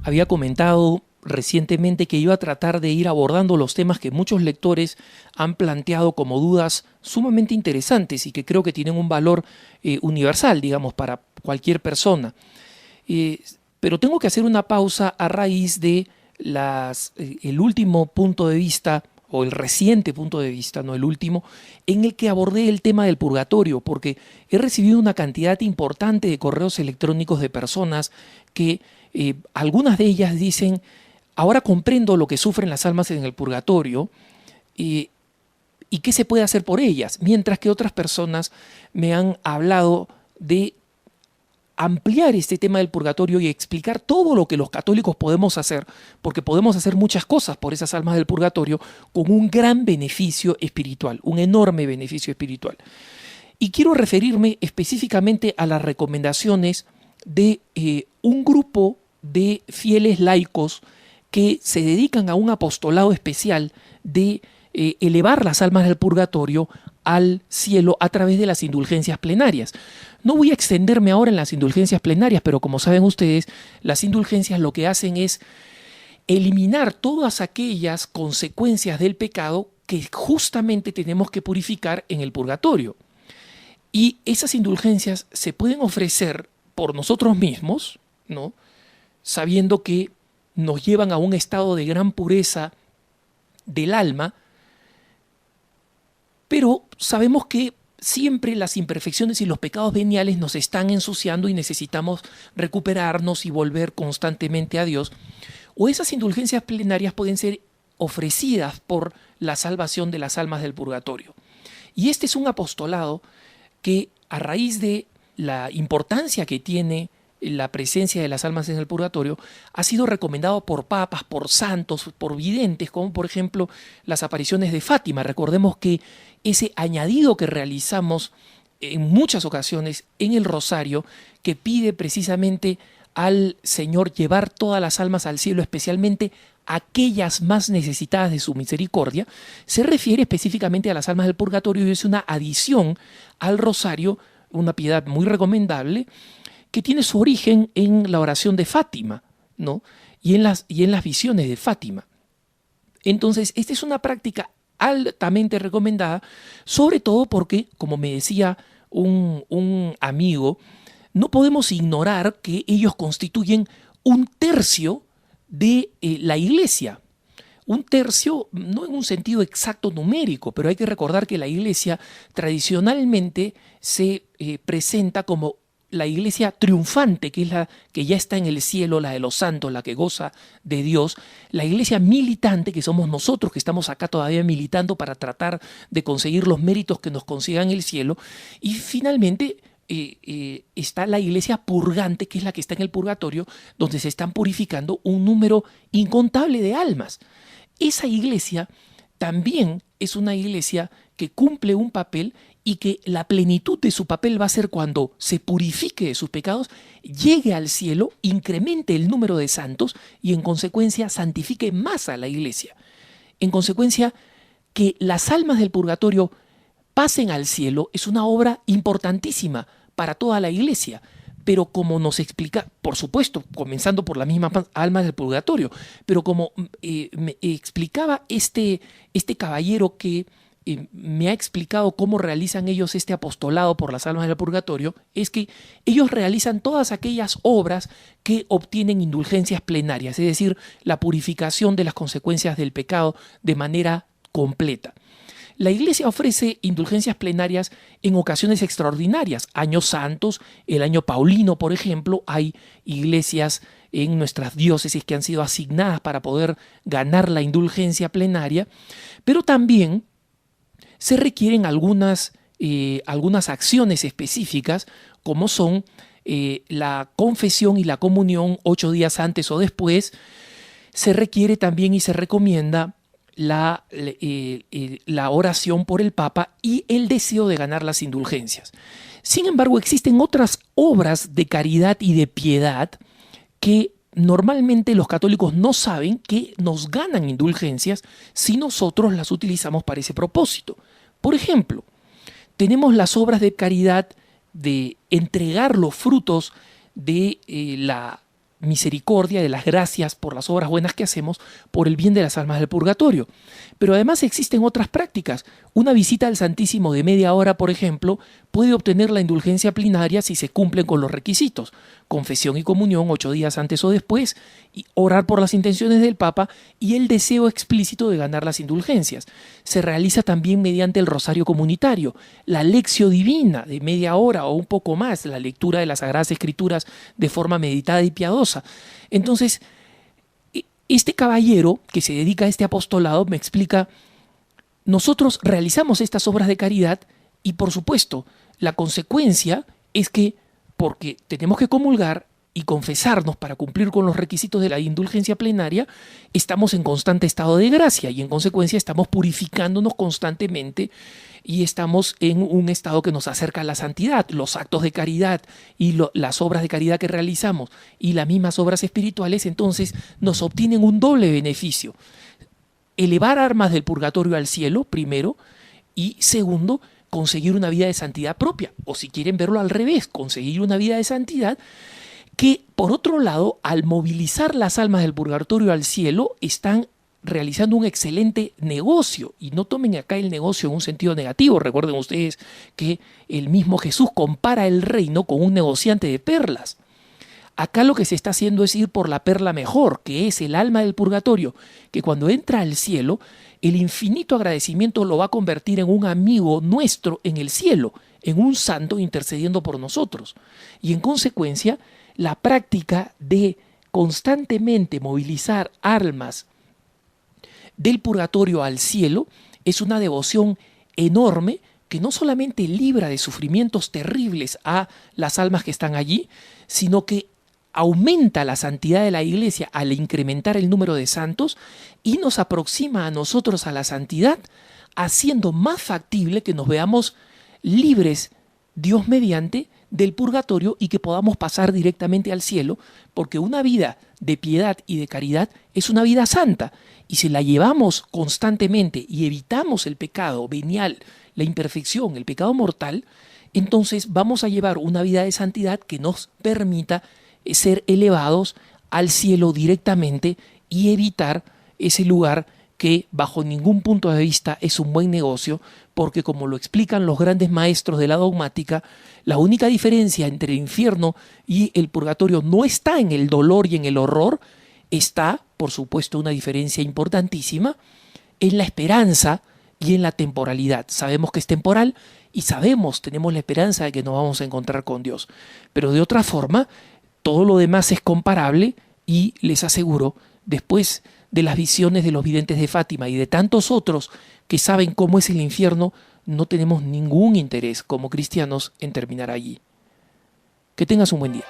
había comentado recientemente que iba a tratar de ir abordando los temas que muchos lectores han planteado como dudas sumamente interesantes y que creo que tienen un valor universal, digamos, para cualquier persona. Pero tengo que hacer una pausa a raíz de el último punto de vista, o el reciente punto de vista, no el último, en el que abordé el tema del purgatorio, porque he recibido una cantidad importante de correos electrónicos de personas que algunas de ellas dicen: ahora comprendo lo que sufren las almas en el purgatorio y qué se puede hacer por ellas, mientras que otras personas me han hablado de ampliar este tema del purgatorio y explicar todo lo que los católicos podemos hacer, porque podemos hacer muchas cosas por esas almas del purgatorio con un gran beneficio espiritual, un enorme beneficio espiritual. Y quiero referirme específicamente a las recomendaciones de un grupo de fieles laicos que se dedican a un apostolado especial de elevar las almas del purgatorio al cielo a través de las indulgencias plenarias. No voy a extenderme ahora en las indulgencias plenarias, pero como saben ustedes, las indulgencias lo que hacen es eliminar todas aquellas consecuencias del pecado que justamente tenemos que purificar en el purgatorio. Y esas indulgencias se pueden ofrecer por nosotros mismos, ¿no?, sabiendo que nos llevan a un estado de gran pureza del alma, pero sabemos que siempre las imperfecciones y los pecados veniales nos están ensuciando y necesitamos recuperarnos y volver constantemente a Dios. O esas indulgencias plenarias pueden ser ofrecidas por la salvación de las almas del purgatorio. Y este es un apostolado que, a raíz de la importancia que tiene la presencia de las almas en el purgatorio, ha sido recomendado por papas, por santos, por videntes, como por ejemplo las apariciones de Fátima. Recordemos que ese añadido que realizamos en muchas ocasiones en el rosario, que pide precisamente al Señor llevar todas las almas al cielo, especialmente aquellas más necesitadas de su misericordia, se refiere específicamente a las almas del purgatorio y es una adición al rosario, una piedad muy recomendable, que tiene su origen en la oración de Fátima, ¿no?, y en las visiones de Fátima. Entonces, esta es una práctica altamente recomendada, sobre todo porque, como me decía un amigo, no podemos ignorar que ellos constituyen un tercio de la Iglesia. Un tercio, no en un sentido exacto numérico, pero hay que recordar que la Iglesia tradicionalmente se presenta como la iglesia triunfante, que es la que ya está en el cielo, la de los santos, la que goza de Dios, la iglesia militante, que somos nosotros, que estamos acá todavía militando para tratar de conseguir los méritos que nos consigan el cielo, y finalmente está la iglesia purgante, que es la que está en el purgatorio, donde se están purificando un número incontable de almas. Esa iglesia también es una iglesia que cumple un papel y que la plenitud de su papel va a ser cuando se purifique de sus pecados, llegue al cielo, incremente el número de santos y en consecuencia santifique más a la iglesia. En consecuencia, que las almas del purgatorio pasen al cielo es una obra importantísima para toda la iglesia. Pero como nos explica, por supuesto, comenzando por las mismas almas del purgatorio, pero como me explicaba este caballero que me ha explicado cómo realizan ellos este apostolado por las almas del purgatorio, es que ellos realizan todas aquellas obras que obtienen indulgencias plenarias, es decir, la purificación de las consecuencias del pecado de manera completa. La Iglesia ofrece indulgencias plenarias en ocasiones extraordinarias, años santos, el año paulino, por ejemplo. Hay iglesias en nuestras diócesis que han sido asignadas para poder ganar la indulgencia plenaria, pero también se requieren algunas acciones específicas, como son la confesión y la comunión 8 días antes o después. Se requiere también y se recomienda la oración por el Papa y el deseo de ganar las indulgencias. Sin embargo, existen otras obras de caridad y de piedad que normalmente los católicos no saben que nos ganan indulgencias si nosotros las utilizamos para ese propósito. Por ejemplo, tenemos las obras de caridad de entregar los frutos de la misericordia, de las gracias por las obras buenas que hacemos, por el bien de las almas del purgatorio. Pero además existen otras prácticas. Una visita al Santísimo de media hora, por ejemplo, puede obtener la indulgencia plenaria si se cumplen con los requisitos: confesión y comunión 8 días antes o después, y orar por las intenciones del Papa y el deseo explícito de ganar las indulgencias. Se realiza también mediante el rosario comunitario, la lección divina de media hora o un poco más, la lectura de las Sagradas Escrituras de forma meditada y piadosa. Entonces, este caballero que se dedica a este apostolado me explica: nosotros realizamos estas obras de caridad y, por supuesto, la consecuencia es que, porque tenemos que comulgar y confesarnos para cumplir con los requisitos de la indulgencia plenaria, estamos en constante estado de gracia y en consecuencia estamos purificándonos constantemente y estamos en un estado que nos acerca a la santidad. Los actos de caridad y las obras de caridad que realizamos y las mismas obras espirituales entonces nos obtienen un doble beneficio: elevar armas del purgatorio al cielo, primero, y segundo, conseguir una vida de santidad propia, o si quieren verlo al revés, conseguir una vida de santidad que, por otro lado, al movilizar las almas del purgatorio al cielo, están realizando un excelente negocio. Y no tomen acá el negocio en un sentido negativo. Recuerden ustedes que el mismo Jesús compara el reino con un negociante de perlas. Acá lo que se está haciendo es ir por la perla mejor, que es el alma del purgatorio, que cuando entra al cielo, el infinito agradecimiento lo va a convertir en un amigo nuestro en el cielo, en un santo intercediendo por nosotros. Y en consecuencia, la práctica de constantemente movilizar almas del purgatorio al cielo es una devoción enorme que no solamente libra de sufrimientos terribles a las almas que están allí, sino que aumenta la santidad de la Iglesia al incrementar el número de santos y nos aproxima a nosotros a la santidad, haciendo más factible que nos veamos libres, Dios mediante, del purgatorio y que podamos pasar directamente al cielo, porque una vida de piedad y de caridad es una vida santa, y si la llevamos constantemente y evitamos el pecado venial, la imperfección, el pecado mortal, entonces vamos a llevar una vida de santidad que nos permita ser elevados al cielo directamente y evitar ese lugar que bajo ningún punto de vista es un buen negocio, porque como lo explican los grandes maestros de la dogmática, la única diferencia entre el infierno y el purgatorio no está en el dolor y en el horror, está, por supuesto, una diferencia importantísima en la esperanza y en la temporalidad. Sabemos que es temporal y tenemos la esperanza de que nos vamos a encontrar con Dios, pero de otra forma, todo lo demás es comparable y les aseguro, después de las visiones de los videntes de Fátima y de tantos otros que saben cómo es el infierno, no tenemos ningún interés como cristianos en terminar allí. Que tengas un buen día.